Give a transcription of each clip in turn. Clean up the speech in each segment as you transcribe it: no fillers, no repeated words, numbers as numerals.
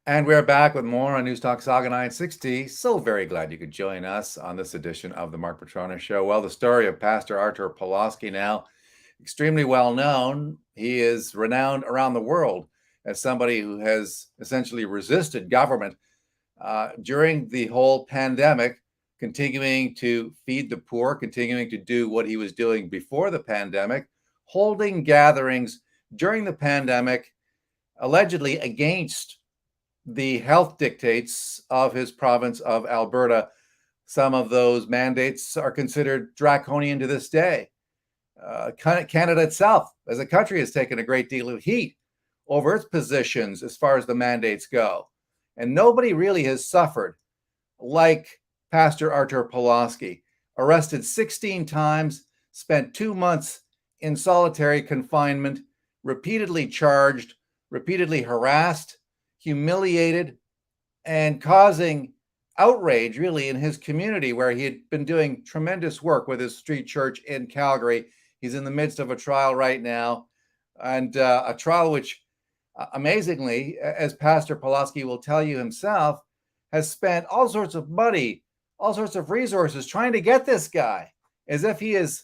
And we're back with more on News Talk Saga 960. So very glad you could join us on this edition of the Mark Petrona Show. Well, the story of Pastor Artur Pawlowski, now extremely well known. He is renowned around the world as somebody who has essentially resisted government during the whole pandemic, continuing to feed the poor, continuing to do what he was doing before the pandemic, holding gatherings during the pandemic, allegedly against the health dictates of his province of Alberta. Some of those mandates are considered draconian to this day. Canada itself, as a country, has taken a great deal of heat over its positions as far as the mandates go. And nobody really has suffered like Pastor Artur Pawlowski, arrested 16 times, spent 2 months in solitary confinement, repeatedly charged, repeatedly harassed, humiliated, and causing outrage really in his community where he had been doing tremendous work with his street church in Calgary. He's in the midst of a trial right now, and a trial which, amazingly, as Pastor Pawlowski will tell you himself, has spent all sorts of money, all sorts of resources trying to get this guy, as if he is,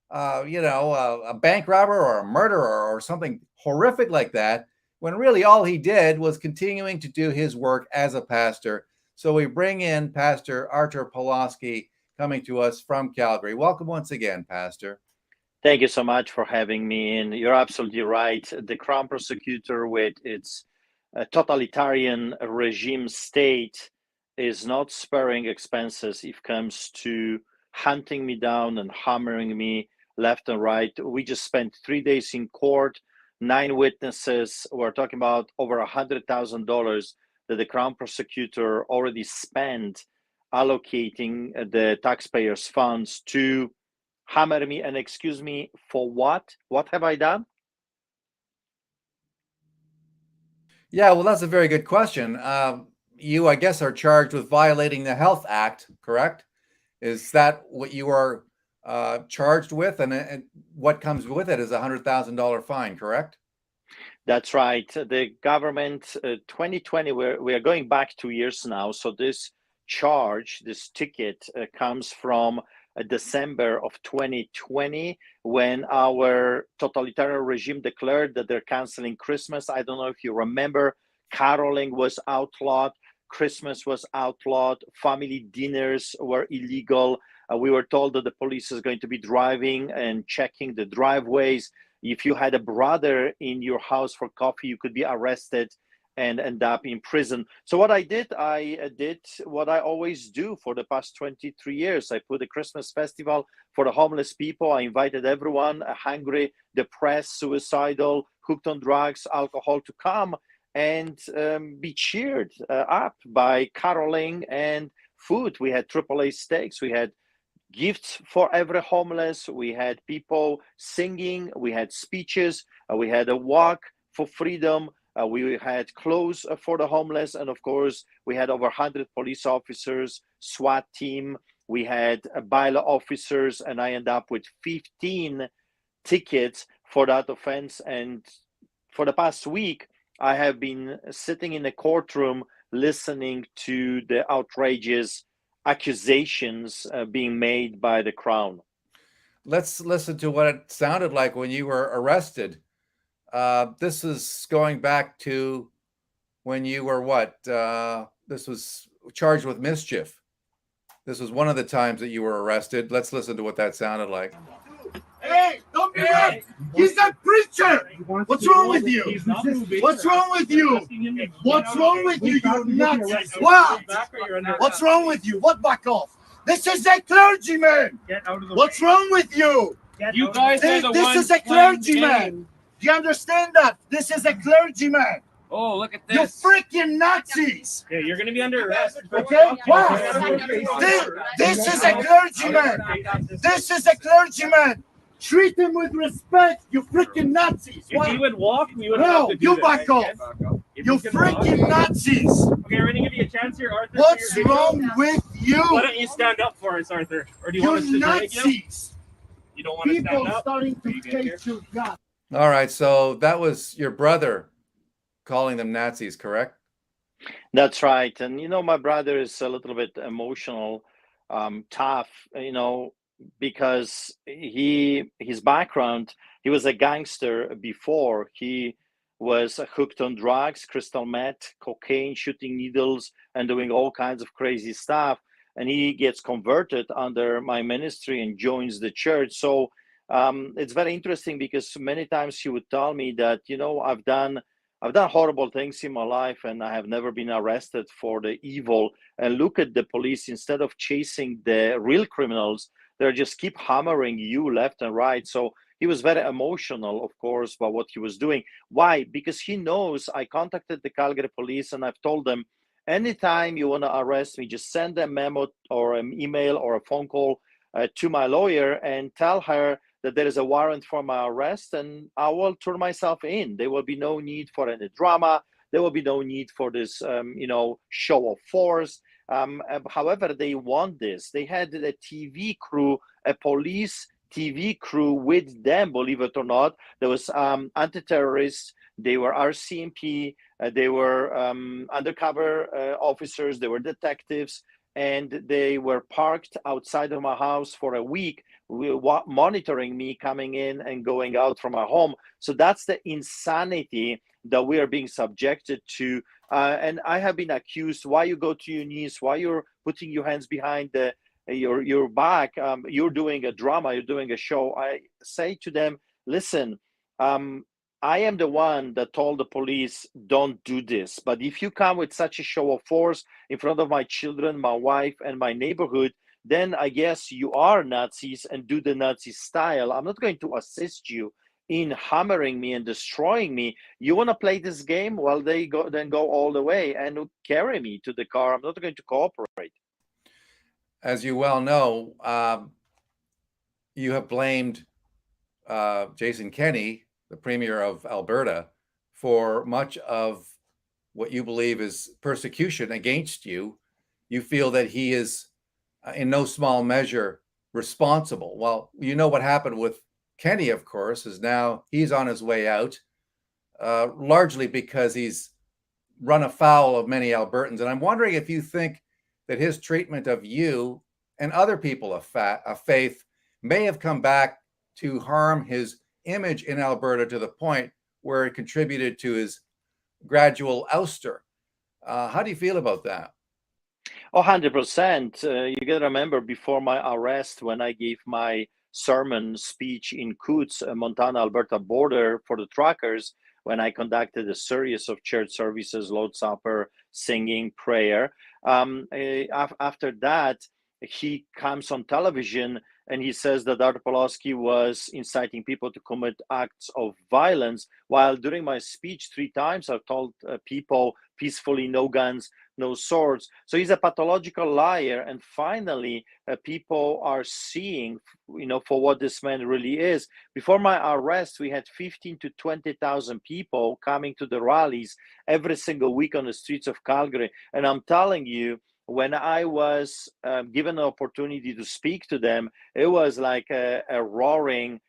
a bank robber or a murderer or something horrific like that, when really all he did was continuing to do his work as a pastor. So we bring in Pastor Artur Pawlowski, coming to us from Calgary. Welcome once again, Pastor. Thank you so much for having me. And you're absolutely right. The Crown Prosecutor, with its totalitarian regime state, is not sparing expenses if it comes to hunting me down and hammering me left and right. We just spent 3 days in court, 9 witnesses. We're talking about over $100,000 that the Crown Prosecutor already spent allocating the taxpayers' funds to hammer me. And excuse me, for what? What have I done? Yeah, well, that's a very good question. You, I guess, are charged with violating the Health Act, correct? Is that what you are charged with? And what comes with it is a $100,000 fine, correct? That's right. The government, 2020, we are going back 2 years now. So this charge, this ticket comes from December of 2020, when our totalitarian regime declared that they're canceling Christmas. I don't know if you remember, caroling was outlawed, Christmas was outlawed, family dinners were illegal. We were told that the police is going to be driving and checking the driveways. If you had a brother in your house for coffee, you could be arrested and end up in prison. So what I did what I always do for the past 23 years. I put a Christmas festival for the homeless people. I invited everyone, hungry, depressed, suicidal, hooked on drugs, alcohol, to come and be cheered up by caroling and food. We had AAA steaks. We had gifts for every homeless. We had people singing. We had speeches. We had a walk for freedom. We had clothes for the homeless. And of course, we had over 100 police officers, SWAT team. We had bylaw officers, and I end up with 15 tickets for that offense. And for the past week, I have been sitting in a courtroom listening to the outrageous accusations being made by the Crown. Let's listen to what it sounded like when you were arrested. This is going back to when you were what? This was charged with mischief. This was one of the times that you were arrested. Let's listen to what that sounded like. Hey, don't be rude. He's a preacher. What's wrong with you? What's wrong with you? What's wrong with you, you nuts? What? What's wrong with you? What back off? This is a clergyman. What's wrong with you? You guys are the This ones is a playing clergyman. games. Do you understand that? This is a clergyman. Oh, look at You this. freaking Nazis. Yeah, you're going to be under arrest. Okay? Wow. This is a clergyman. This is a clergyman. Treat him with respect, you freaking Nazis. If you would walk, we would No, have to do you this. back off. If You could walk. freaking Nazis. Okay, we're going to give you a chance here, Arthur. What's for your video. wrong with Why you? don't you stand up for us, Arthur? Or do you want us You to drag you? Nazis. You don't want to People stand up? starting to You get here? hate you, God. All right, so that was your brother calling them Nazis, correct? That's right. And my brother is a little bit emotional, tough, because his background, he was a gangster before. He was hooked on drugs, crystal meth, cocaine, shooting needles, and doing all kinds of crazy stuff. And he gets converted under my ministry and joins the church. So it's very interesting because many times he would tell me that, I've done horrible things in my life and I have never been arrested for the evil. And look at the police, instead of chasing the real criminals, they just keep hammering you left and right. So he was very emotional, of course, about what he was doing. Why? Because he knows I contacted the Calgary police and I've told them, anytime you want to arrest me, just send a memo or an email or a phone call to my lawyer and tell her that there is a warrant for my arrest, and I will turn myself in. There will be no need for any drama. There will be no need for this, show of force. However, they want this. They had a TV crew, a police TV crew with them, believe it or not. There was anti-terrorists. They were RCMP. They were undercover officers. They were detectives. And they were parked outside of my house for a week, monitoring me coming in and going out from my home. So that's the insanity that we are being subjected to. And I have been accused, why you go to your knees, why you're putting your hands behind your back, you're doing a drama, you're doing a show. I say to them, listen, I am the one that told the police, don't do this. But if you come with such a show of force in front of my children, my wife, and my neighborhood, then I guess you are Nazis and do the Nazi style. I'm not going to assist you in hammering me and destroying me. You want to play this game? Well, then go all the way and carry me to the car. I'm not going to cooperate. As you well know, you have blamed Jason Kenney, the Premier of Alberta, for much of what you believe is persecution against you. You feel that he is in no small measure responsible. Well, you know what happened with Kenney, of course, is now he's on his way out, largely because he's run afoul of many Albertans. And I'm wondering if you think that his treatment of you and other people of faith may have come back to harm his image in Alberta to the point where it contributed to his gradual ouster. How do you feel about that? 100%. You got to remember, before my arrest, when I gave my sermon speech in Coutts, Montana-Alberta border for the truckers, when I conducted a series of church services, Lord's Supper, singing, prayer. After that, he comes on television and he says that Dr. Pulaski was inciting people to commit acts of violence, while during my speech 3 times I've told people peacefully, no guns, no swords. So he's a pathological liar. And finally, people are seeing, for what this man really is. Before my arrest, we had 15 to 20,000 people coming to the rallies every single week on the streets of Calgary. And I'm telling you, when I was given an opportunity to speak to them, it was like a roaring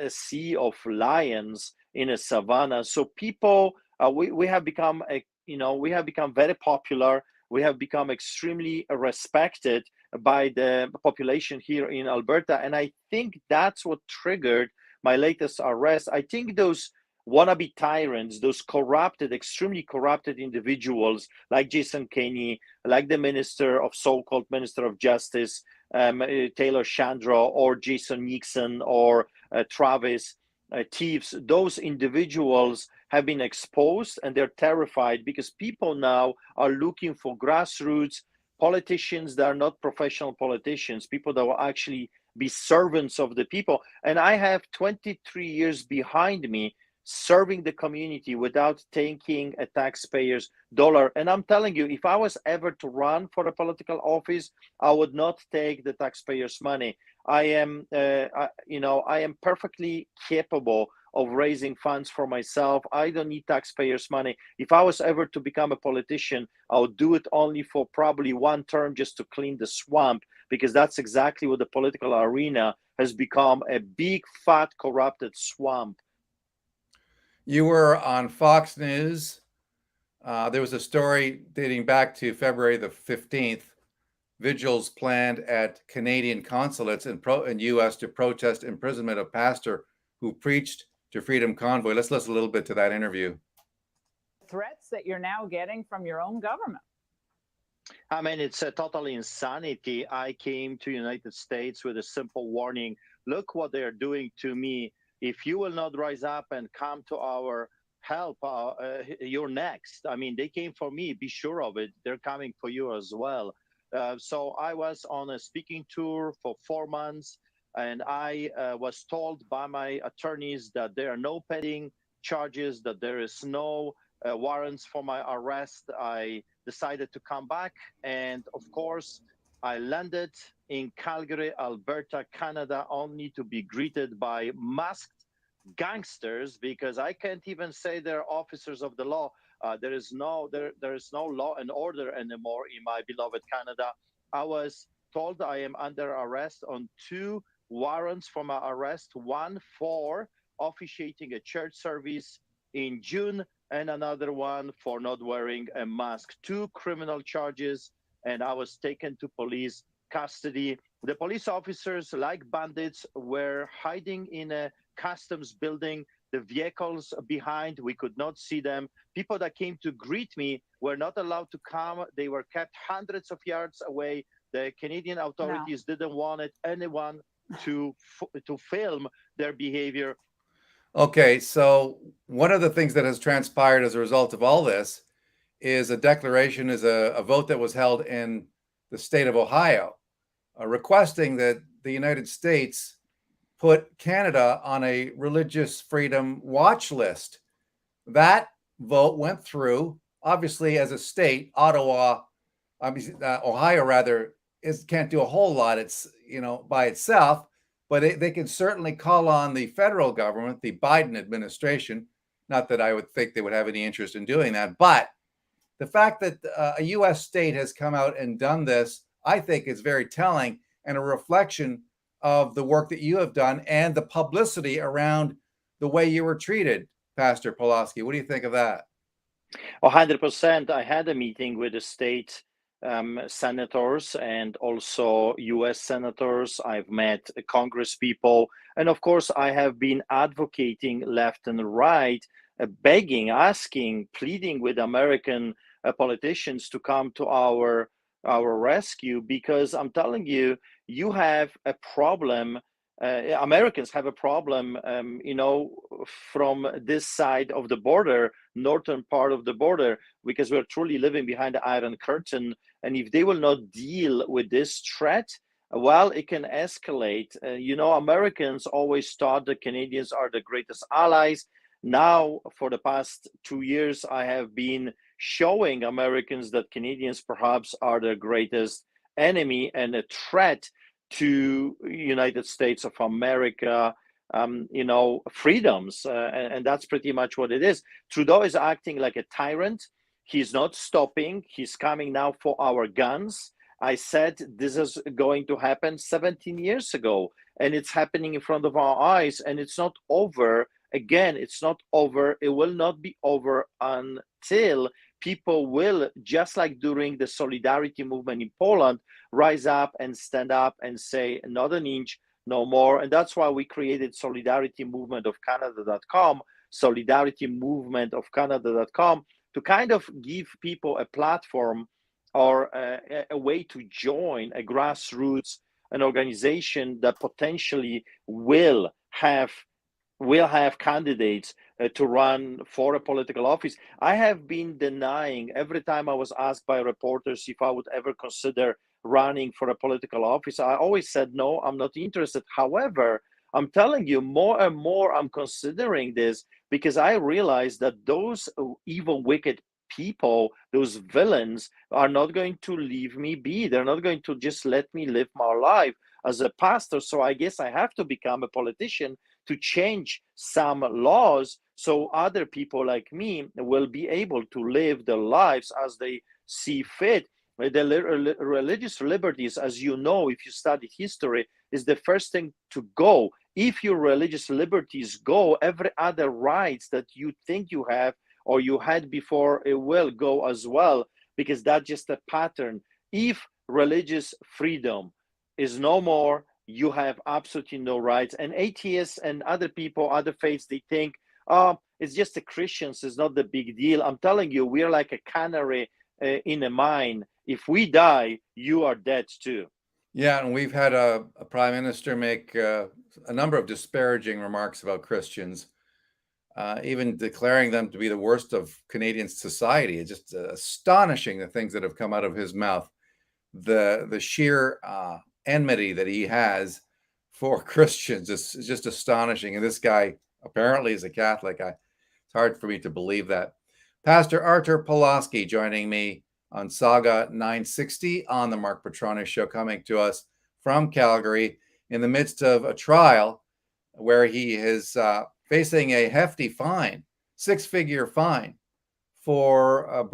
sea of lions in a savannah. So people, we have become we have become very popular. We have become extremely respected by the population here in Alberta. And I think that's what triggered my latest arrest. I think those wannabe tyrants, those corrupted, extremely corrupted individuals like Jason Kenney, like the so-called Minister of Justice, Taylor Chandra, or Jason Nixon, or Travis Thieves, those individuals have been exposed and they're terrified because people now are looking for grassroots politicians that are not professional politicians, people that will actually be servants of the people. And I have 23 years behind me serving the community without taking a taxpayer's dollar. And I'm telling you, if I was ever to run for a political office, I would not take the taxpayers' money. I am perfectly capable of raising funds for myself. I don't need taxpayers' money. If I was ever to become a politician, I would do it only for probably 1 term just to clean the swamp, because that's exactly what the political arena has become, a big, fat, corrupted swamp. You were on Fox News There was a story dating back to February the 15th. Vigils planned at Canadian consulates in U.S. to protest imprisonment of pastor who preached to Freedom Convoy. Let's listen a little bit to that interview. Threats that you're now getting from your own government. I mean, it's a total insanity. I came to United States with a simple warning. Look what they're doing to me. If you will not rise up and come to our help, you're next. I mean, they came for me. Be sure of it. They're coming for you as well. So I was on a speaking tour for 4 months, and I was told by my attorneys that there are no pending charges, that there is no warrants for my arrest. I decided to come back, and of course, I landed in Calgary, Alberta, Canada, only to be greeted by masked gangsters, because I can't even say they're officers of the law. There is no law and order anymore in my beloved Canada. I was told I am under arrest on 2 warrants for my arrest, one for officiating a church service in June, and another one for not wearing a mask. 2 criminal charges, and I was taken to police custody. The police officers, like bandits, were hiding in a customs building. The vehicles behind, we could not see them. People that came to greet me were not allowed to come. They were kept hundreds of yards away. The Canadian authorities didn't want anyone to film their behavior. Okay, so one of the things that has transpired as a result of all this is a vote that was held in the state of Ohio, requesting that the United States put Canada on a religious freedom watch list. That vote went through. Obviously, as a state, Ohio can't do a whole lot. It's by itself, but they can certainly call on the federal government, the Biden administration. Not that I would think they would have any interest in doing that, but the fact that a U.S. state has come out and done this, I think, is very telling and a reflection of the work that you have done and the publicity around the way you were treated, Pastor Pawlowski. What do you think of that? 100%. I had a meeting with the state senators and also U.S. senators. I've met Congress people. And of course, I have been advocating left and right, begging, asking, pleading with American politicians to come to our rescue, because I'm telling you, you have a problem. Americans have a problem, from this side of the border, northern part of the border, because we're truly living behind the Iron Curtain. And if they will not deal with this threat, well, it can escalate. Americans always thought the Canadians are the greatest allies. Now, for the past 2 years, I have been showing Americans that Canadians perhaps are the greatest enemy and a threat to United States of America, freedoms. And that's pretty much what it is. Trudeau is acting like a tyrant. He's not stopping. He's coming now for our guns. I said this is going to happen 17 years ago, and it's happening in front of our eyes, and it's not over. Again, it's not over. It will not be over until people will, just like during the Solidarity movement in Poland, rise up and stand up and say, not an inch, no more. And that's why we created Solidarity Movement of Canada.com, Solidarity Movement of Canada.com, to kind of give people a platform or a way to join a grassroots, an organization that potentially will have candidates to run for a political office. I have been denying every time I was asked by reporters if I would ever consider running for a political office. I always said, no, I'm not interested. However, I'm telling you, more and more I'm considering this, because I realize that those evil, wicked people, those villains, are not going to leave me be. They're not going to just let me live my life as a pastor. So I guess I have to become a politician to change some laws so other people like me will be able to live their lives as they see fit. The religious liberties, as you know, if you study history, is the first thing to go. If your religious liberties go, every other rights that you think you have or you had before, it will go as well, because that's just a pattern. If religious freedom is no more, you have absolutely no rights. And atheists and other people, other faiths, they think, oh, it's just the Christians, it's not the big deal. I'm telling you, we're like a canary in a mine. If we die, you are dead too. Yeah, and we've had a prime minister make a number of disparaging remarks about Christians, even declaring them to be the worst of Canadian society. It's just astonishing the things that have come out of his mouth. The sheer enmity that he has for Christians is just astonishing. And this guy apparently is a Catholic. It's hard for me to believe that. Pastor Artur Pawlowski joining me on Saga 960 on the Mark Petronius Show, coming to us from Calgary in the midst of a trial where he is facing a hefty fine, six-figure fine, for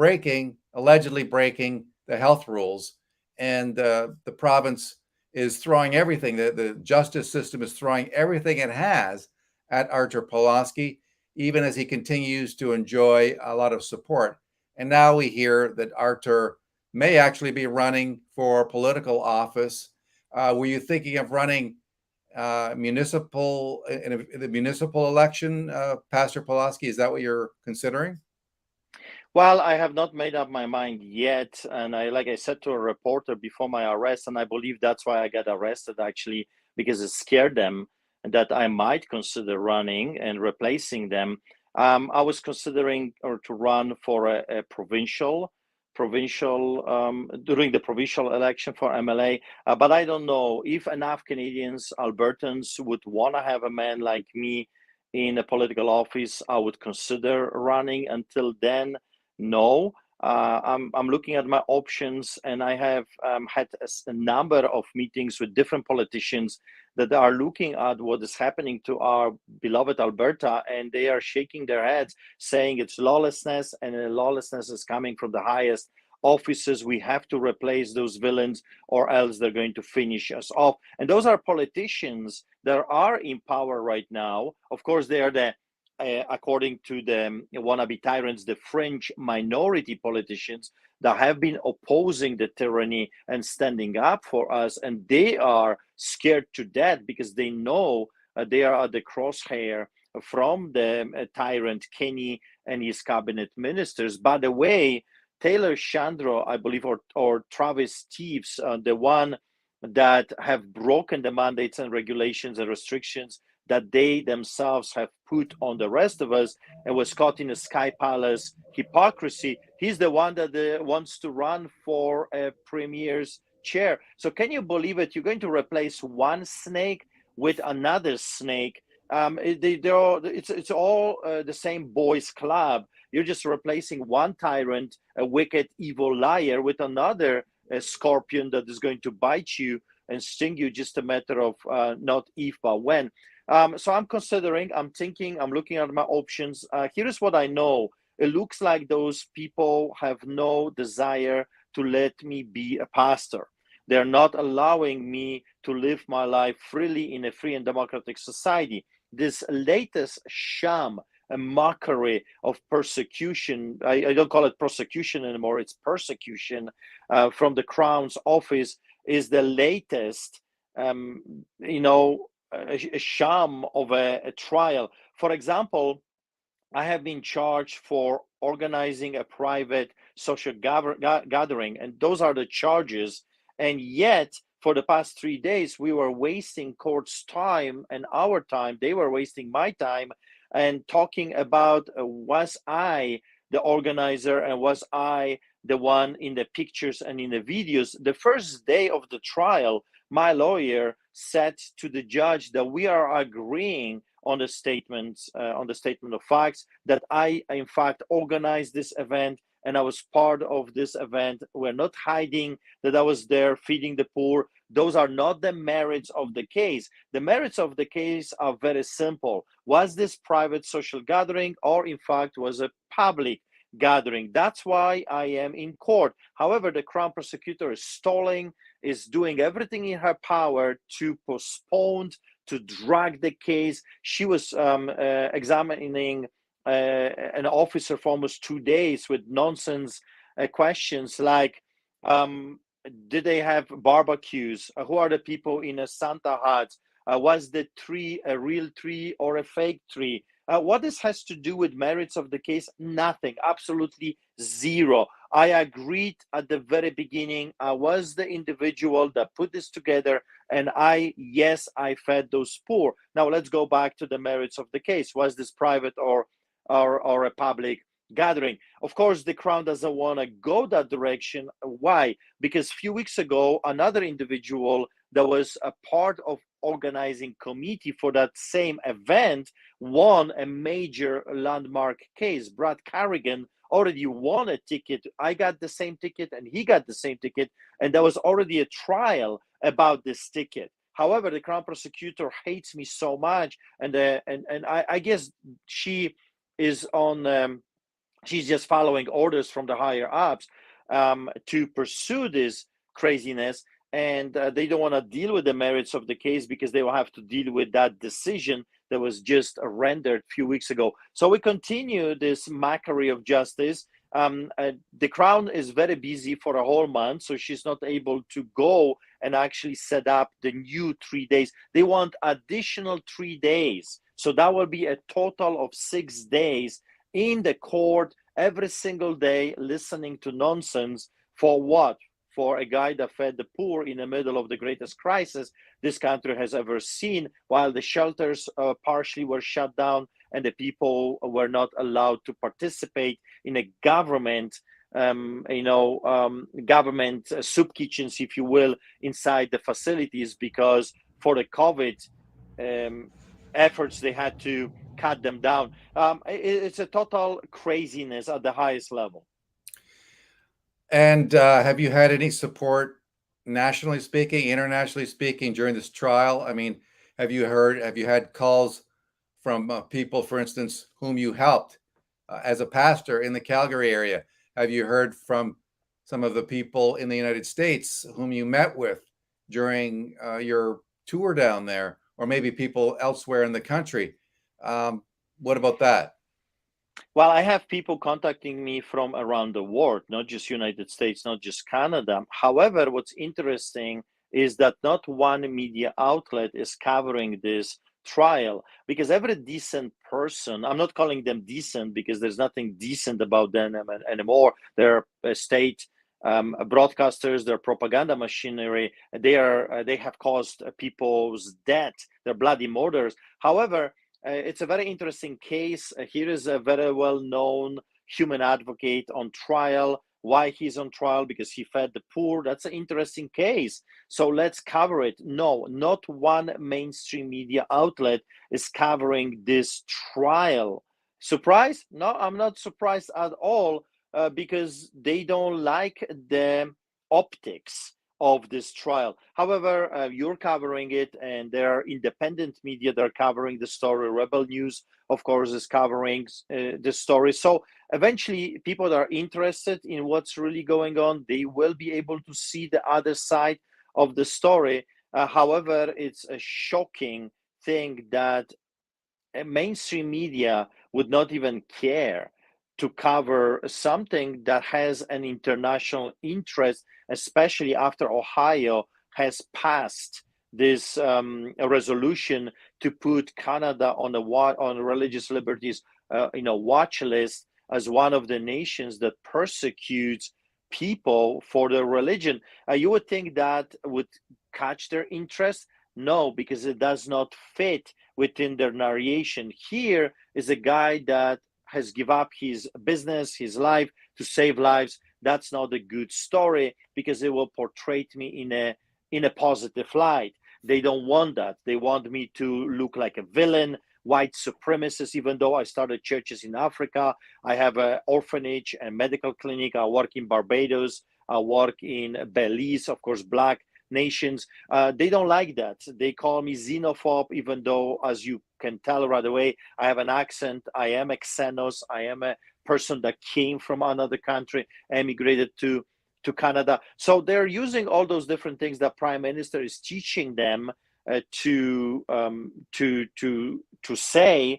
allegedly breaking the health rules. And the province is throwing everything, the justice system is throwing everything it has at Artur Pawlowski, even as he continues to enjoy a lot of support. And now we hear that Artur may actually be running for political office. Were you thinking of running in the municipal election, Pastor Pawlowski? Is that what you're considering? Well, I have not made up my mind yet. And like I said to a reporter before my arrest, and I believe that's why I got arrested, actually, because it scared them that I might consider running and replacing them. I was considering to run for a provincial during the provincial election for MLA, but I don't know if enough Canadians, Albertans, would want to have a man like me in a political office. I would consider running. Until then, no. I'm looking at my options, and I have had a number of meetings with different politicians that are looking at what is happening to our beloved Alberta, and they are shaking their heads, saying it's lawlessness, and lawlessness is coming from the highest offices. We have to replace those villains, or else they're going to finish us off. And those are politicians that are in power right now. Of course, they are according to the wannabe tyrants, the French minority politicians that have been opposing the tyranny and standing up for us. And they are scared to death because they know they are at the crosshair from the tyrant Kenny and his cabinet ministers. By the way, Taylor Chandro, I believe, or Travis Steves, the one that have broken the mandates and regulations and restrictions that they themselves have put on the rest of us, and was caught in a Sky Palace hypocrisy. He's the one that wants to run for a premier's chair. So can you believe it? You're going to replace one snake with another snake. It's all the same boys club. You're just replacing one tyrant, a wicked, evil liar, with another scorpion that is going to bite you and sting you. Just a matter of not if, but when. So I'm considering, I'm thinking, I'm looking at my options. Here is what I know. It looks like those people have no desire to let me be a pastor. They're not allowing me to live my life freely in a free and democratic society. This latest sham, a mockery of persecution, I don't call it prosecution anymore, it's persecution from the Crown's office, is the latest, a sham of a trial. For example, I have been charged for organizing a private social gathering, and those are the charges. And yet, for the past 3 days, we were wasting court's time and our time. They were wasting my time and talking about was I the organizer and was I the one in the pictures and in the videos. The first day of the trial, my lawyer said to the judge that we are agreeing on the statement of facts, that I, in fact, organized this event and I was part of this event. We're not hiding that I was there feeding the poor. Those are not the merits of the case. The merits of the case are very simple. Was this private social gathering, or in fact was a public gathering? That's why I am in court. However, the Crown prosecutor is stalling, is doing everything in her power to postpone, to drag the case. She was examining an officer for almost 2 days with nonsense questions like, did they have barbecues? Who are the people in a Santa hut? Was the tree a real tree or a fake tree? What this has to do with merits of the case? Nothing, absolutely zero. I agreed at the very beginning. I was the individual that put this together, and yes, I fed those poor. Now let's go back to the merits of the case. Was this private or a public gathering? Of course, the Crown doesn't want to go that direction. Why? Because a few weeks ago, another individual that was a part of organizing committee for that same event won a major landmark case. Brad Carrigan already won a ticket. I got the same ticket and he got the same ticket, and there was already a trial about this ticket. However, the Crown prosecutor hates me so much, and I guess she is on she's just following orders from the higher ups to pursue this craziness, and they don't want to deal with the merits of the case because they will have to deal with that decision that was just rendered a few weeks ago. So we continue this mockery of justice. The Crown is very busy for a whole month, so she's not able to go and actually set up the new 3 days. They want additional 3 days. So that will be a total of 6 days in the court every single day, listening to nonsense. For what? For a guy that fed the poor in the middle of the greatest crisis this country has ever seen, while the shelters partially were shut down and the people were not allowed to participate in a government, government soup kitchens, if you will, inside the facilities, because for the COVID efforts, they had to cut them down. It's a total craziness at the highest level. And have you had any support, nationally speaking, internationally speaking, during this trial? I mean, have you had calls from people, for instance, whom you helped as a pastor in the Calgary area? Have you heard from some of the people in the United States whom you met with during your tour down there, or maybe people elsewhere in the country? What about that? Well, I have people contacting me from around the world, not just United States, not just Canada. However, what's interesting is that not one media outlet is covering this trial, because every decent person, I'm not calling them decent because there's nothing decent about them anymore. They're state broadcasters, they're propaganda machinery. They have caused people's death. They're bloody murders. However, it's a very interesting case. Here is a very well-known human advocate on trial. Why he's on trial? Because he fed the poor. That's an interesting case. So let's cover it. No, not one mainstream media outlet is covering this trial. Surprised? No, I'm not surprised at all, because they don't like the optics of this trial. However, you're covering it, and there are independent media that are covering the story. Rebel News, of course, is covering the story. So eventually, people that are interested in what's really going on, they will be able to see the other side of the story. However, it's a shocking thing that mainstream media would not even care to cover something that has an international interest, especially after Ohio has passed this resolution to put Canada on religious liberties watch list as one of the nations that persecutes people for their religion. You would think that would catch their interest. No, because it does not fit within their narration. Here is a guy that has given up his business, his life to save lives. That's not a good story, because it will portray me in a positive light. They don't want that. They want me to look like a villain, white supremacist, even though I started churches in Africa. I have an orphanage and medical clinic. I work in Barbados. I work in Belize, of course, Black nations. They don't like that. They call me xenophobe, even though, as you can tell right away, I have an accent. I am a xenos. I am a person that came from another country, emigrated to Canada. So they're using all those different things that Prime Minister is teaching them to say,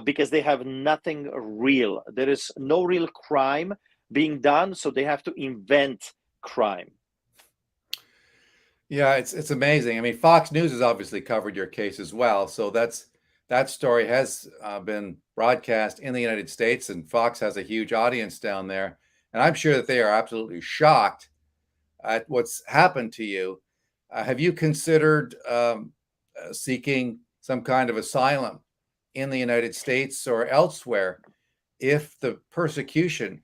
because they have nothing real. There is no real crime being done, so they have to invent crime. Yeah, it's amazing. I mean, Fox News has obviously covered your case as well. So that story has been broadcast in the United States, and Fox has a huge audience down there. And I'm sure that they are absolutely shocked at what's happened to you. Have you considered seeking some kind of asylum in the United States or elsewhere if the persecution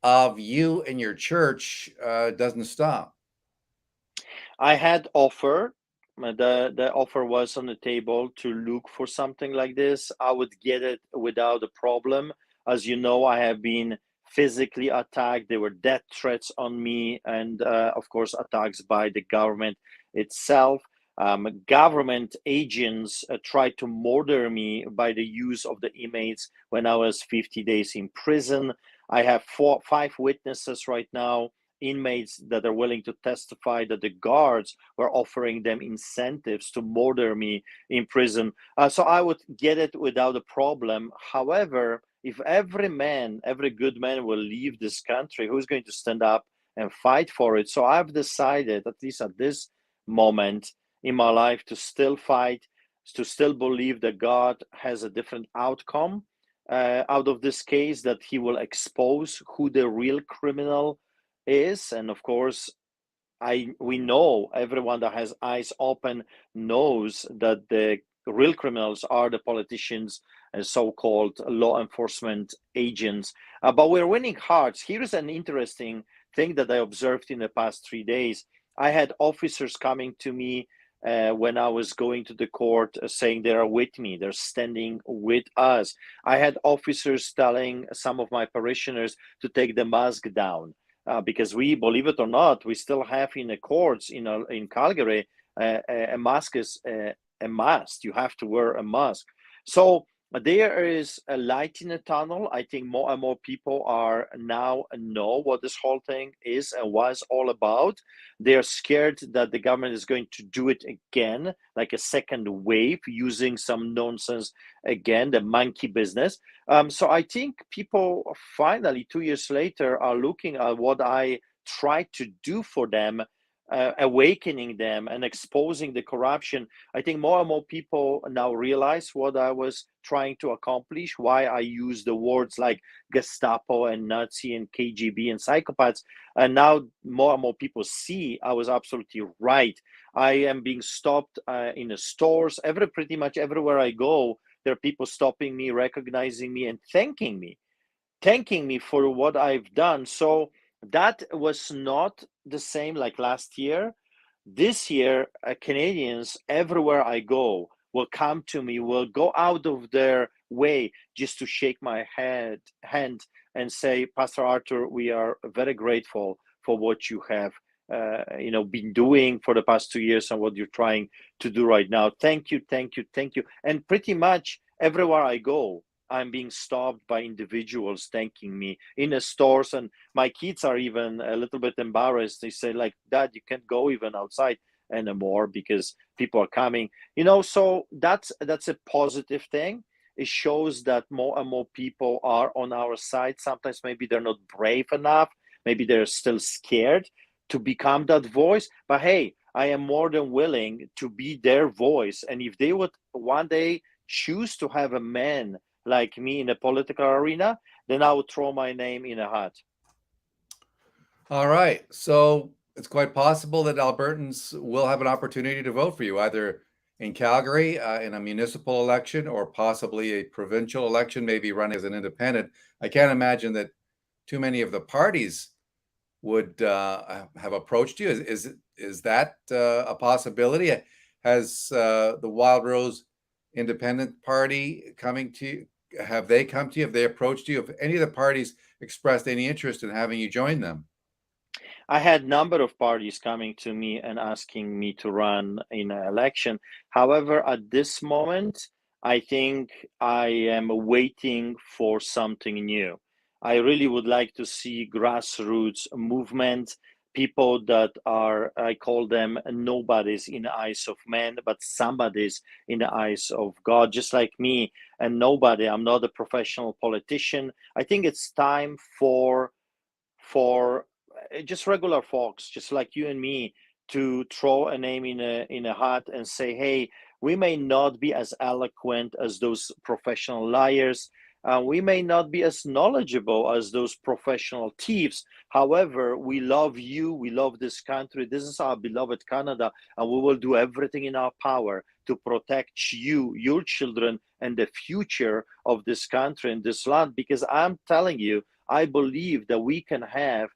of you and your church doesn't stop? I had offer. The offer was on the table to look for something like this. I would get it without a problem. As you know, I have been physically attacked. There were death threats on me, and of course, attacks by the government itself. Government agents tried to murder me by the use of the inmates when I was 50 days in prison. I have 5 witnesses right now, inmates that are willing to testify that the guards were offering them incentives to murder me in prison. So I would get it without a problem. However, if every good man will leave this country, who's going to stand up and fight for it? So I've decided, at least at this moment in my life, to still fight, to still believe that God has a different outcome out of this case, that he will expose who the real criminal is. And of course, we know, everyone that has eyes open knows that the real criminals are the politicians and so-called law enforcement agents. But we're winning hearts. Here's an interesting thing that I observed in the past 3 days. I had officers coming to me when I was going to the court, saying they are with me, they're standing with us. I had officers telling some of my parishioners to take the mask down. Because we, believe it or not, we still have in the courts in Calgary, a mask is a must. You have to wear a mask. So there is a light in the tunnel. I think more and more people are now know what this whole thing is and was all about. They're scared that the government is going to do it again, like a second wave, using some nonsense again, the monkey business. So I think people finally, 2 years later, are looking at what I tried to do for them, awakening them and exposing the corruption. I think more and more people now realize what I was trying to accomplish, why I use the words like Gestapo and Nazi and KGB and psychopaths. And now more and more people see I was absolutely right. I am being stopped in the stores, pretty much everywhere I go. There are people stopping me, recognizing me, and thanking me for what I've done. So that was not the same like last year. This year, Canadians, everywhere I go, will come to me, will go out of their way just to shake my hand and say, Pastor Artur, we are very grateful for what you have been doing for the past 2 years and what you're trying to do right now. Thank you, thank you, thank you. And pretty much everywhere I go, I'm being stopped by individuals thanking me in the stores, and my kids are even a little bit embarrassed. They say, like, Dad, you can't go even outside anymore because people are coming. So that's a positive thing. It shows that more and more people are on our side. Sometimes maybe they're not brave enough. Maybe they're still scared to become that voice. But hey, I am more than willing to be their voice. And if they would one day choose to have a man like me in the political arena, then I would throw my name in a hat. All right. So it's quite possible that Albertans will have an opportunity to vote for you, either in Calgary in a municipal election or possibly a provincial election, maybe running as an independent. I can't imagine that too many of the parties would have approached you. Is that a possibility? Has the Wild Rose Independent Party coming to you? Have they come to you? Have they approached you? Have any of the parties expressed any interest in having you join them? I had a number of parties coming to me and asking me to run in an election. However, at this moment, I think I am waiting for something new. I really would like to see grassroots movement, people that are, I call them nobodies in the eyes of men, but somebodies in the eyes of God, just like me, and nobody. I'm not a professional politician. I think it's time for just regular folks, just like you and me, to throw a name in a hat and say, "Hey, we may not be as eloquent as those professional liars. We may not be as knowledgeable as those professional thieves. However, we love you. We love this country. This is our beloved Canada, and we will do everything in our power to protect you, your children, and the future of this country and this land. Because I'm telling you, I believe that we can have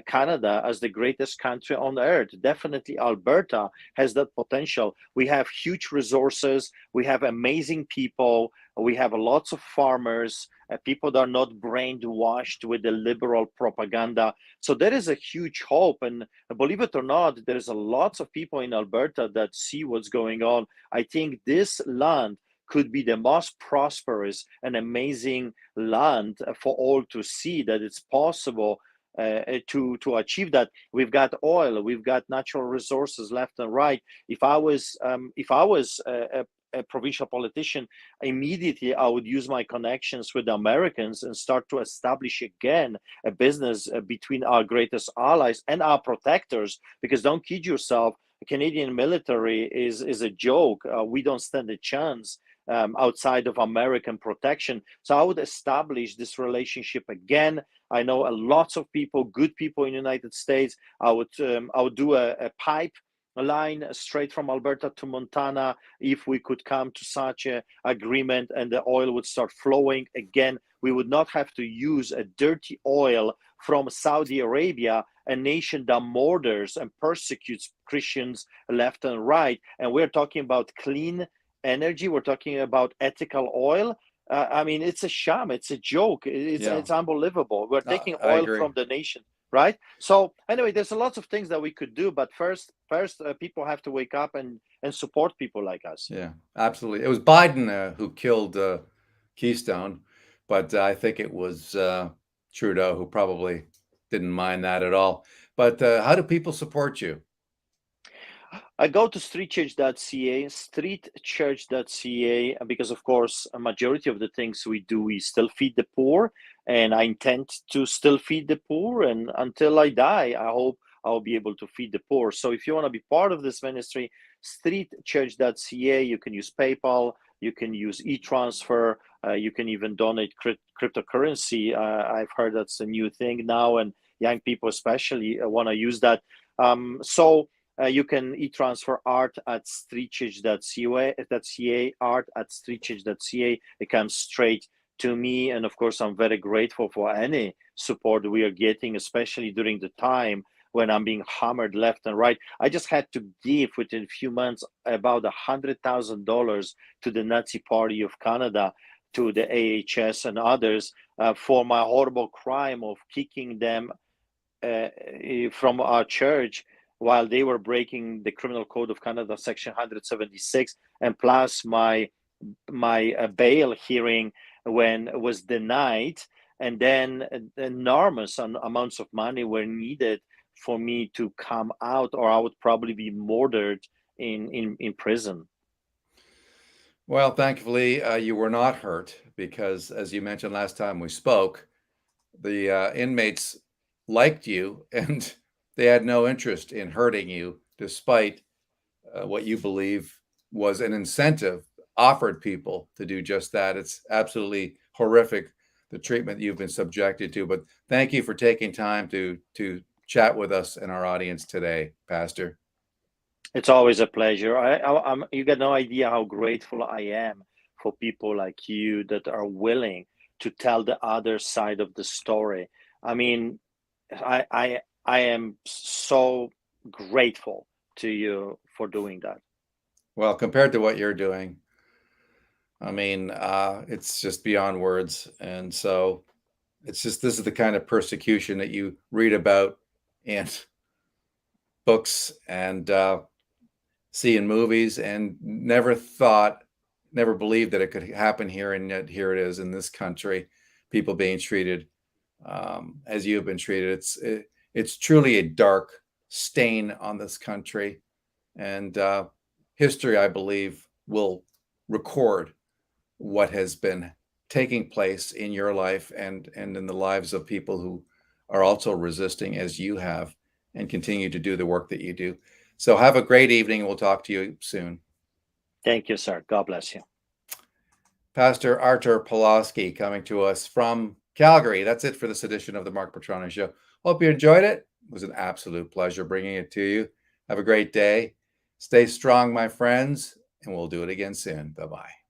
Canada as the greatest country on earth. Definitely, Alberta has that potential. We have huge resources. We have amazing people. We have lots of farmers, people that are not brainwashed with the liberal propaganda. So there is a huge hope. And believe it or not, there's a lots of people in Alberta that see what's going on. I think this land could be the most prosperous and amazing land for all to see that it's possible to achieve that. We've got oil, we've got natural resources left and right. If I was a provincial politician, immediately I would use my connections with the Americans and start to establish again a business between our greatest allies and our protectors. Because don't kid yourself, the Canadian military is a joke. We don't stand a chance outside of American protection. So I would establish this relationship again. I know a lots of people, good people in the United States. I would do a line straight from Alberta to Montana if we could come to such a agreement, and the oil would start flowing again. We would not have to use a dirty oil from Saudi Arabia, a nation that murders and persecutes Christians left and right. And we're talking about clean energy. We're talking about ethical oil. I mean, it's a sham. It's a joke. It's unbelievable. We're taking oil from the nation, right? So anyway, there's a lots of things that we could do, but first, people have to wake up and support people like us. Yeah, absolutely. It was Biden who killed Keystone, but I think it was Trudeau who probably didn't mind that at all. But how do people support you? I go to streetchurch.ca, because of course a majority of the things we do, we still feed the poor, and I intend to still feed the poor, and until I die, I hope I'll be able to feed the poor. So if you want to be part of this ministry, streetchurch.ca, you can use PayPal, you can use e-transfer, you can even donate cryptocurrency. I've heard that's a new thing now, and young people especially want to use that. You can e-transfer art at streetchurch.ca, art at streetchurch.ca. It comes straight to me. And of course, I'm very grateful for any support we are getting, especially during the time when I'm being hammered left and right. I just had to give within a few months about $100,000 to the Nazi Party of Canada, to the AHS and others, for my horrible crime of kicking them from our church while they were breaking the Criminal Code of Canada, Section 176, and plus my bail hearing when it was denied, and then enormous amounts of money were needed for me to come out, or I would probably be murdered in prison. Well, thankfully, you were not hurt because, as you mentioned last time we spoke, the inmates liked you and they had no interest in hurting you, despite what you believe was an incentive offered people to do just that. It's absolutely horrific, the treatment you've been subjected to. But thank you for taking time to chat with us and our audience today, Pastor. It's always a pleasure. You got no idea how grateful I am for people like you that are willing to tell the other side of the story. I mean, I am so grateful to you for doing that. Well, compared to what you're doing, I mean, it's just beyond words. And so it's just, this is the kind of persecution that you read about in books and see in movies, and never believed that it could happen here. And yet here it is in this country, people being treated as you have been treated. It's truly a dark stain on this country. And history, I believe, will record what has been taking place in your life and in the lives of people who are also resisting as you have and continue to do the work that you do. So have a great evening, and we'll talk to you soon. Thank you, sir. God bless you. Pastor Artur Pawlowski coming to us from Calgary. That's it for this edition of the Mark Petrano Show. Hope you enjoyed it. It was an absolute pleasure bringing it to you. Have a great day. Stay strong, my friends, and we'll do it again soon. Bye-bye.